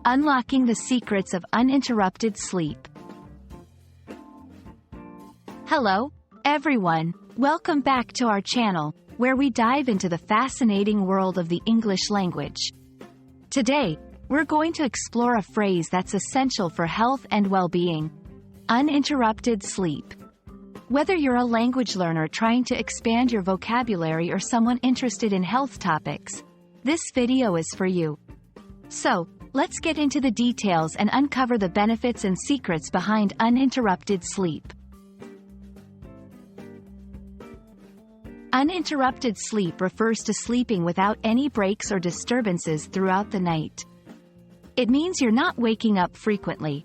Unlocking the secrets of uninterrupted sleep. Hello, everyone. Welcome back to our channel, where we dive into the fascinating world of the English language. Today, we're going to explore a phrase that's essential for health and well-being: uninterrupted sleep. Whether you're a language learner trying to expand your vocabulary or someone interested in health topics, this video is for you. So, let's get into the details and uncover the benefits and secrets behind uninterrupted sleep. Uninterrupted sleep refers to sleeping without any breaks or disturbances throughout the night. It means you're not waking up frequently.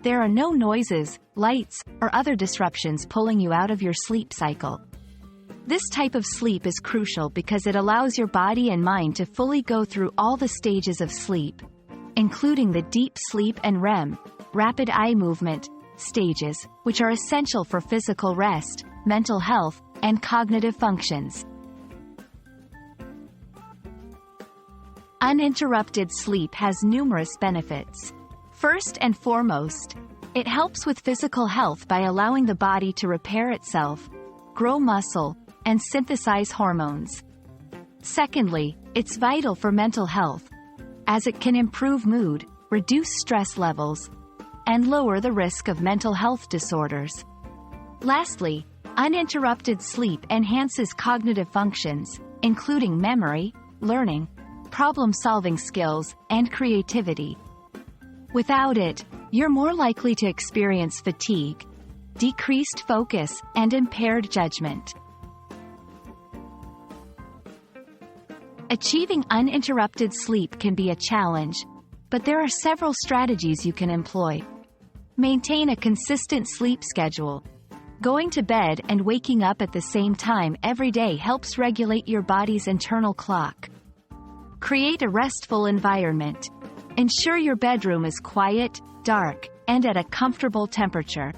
There are no noises, lights, or other disruptions pulling you out of your sleep cycle. This type of sleep is crucial because it allows your body and mind to fully go through all the stages of sleep, including the deep sleep and REM, rapid eye movement, stages, which are essential for physical rest, mental health, and cognitive functions. Uninterrupted sleep has numerous benefits. First and foremost, it helps with physical health by allowing the body to repair itself, grow muscle, and synthesize hormones. Secondly, it's vital for mental health, as it can improve mood, reduce stress levels, and lower the risk of mental health disorders. Lastly, uninterrupted sleep enhances cognitive functions, including memory, learning, problem-solving skills, and creativity. Without it, you're more likely to experience fatigue, decreased focus, and impaired judgment. Achieving uninterrupted sleep can be a challenge, but there are several strategies you can employ. Maintain a consistent sleep schedule. Going to bed and waking up at the same time every day helps regulate your body's internal clock. Create a restful environment. Ensure your bedroom is quiet, dark, and at a comfortable temperature.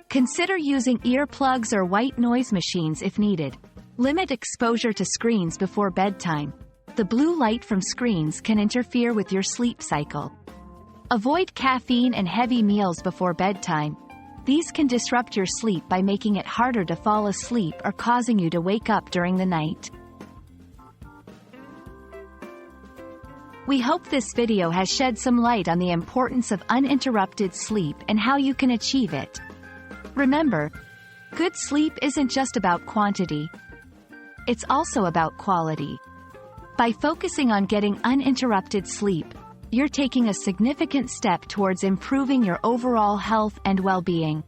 Consider using earplugs or white noise machines if needed. Limit exposure to screens before bedtime. The blue light from screens can interfere with your sleep cycle. Avoid caffeine and heavy meals before bedtime. These can disrupt your sleep by making it harder to fall asleep or causing you to wake up during the night. We hope this video has shed some light on the importance of uninterrupted sleep and how you can achieve it. Remember, good sleep isn't just about quantity. It's also about quality. By focusing on getting uninterrupted sleep, you're taking a significant step towards improving your overall health and well-being.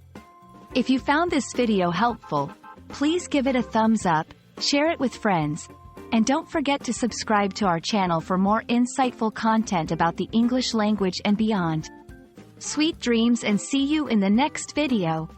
If you found this video helpful, please give it a thumbs up, share it with friends, and don't forget to subscribe to our channel for more insightful content about the English language and beyond. Sweet dreams, and see you in the next video.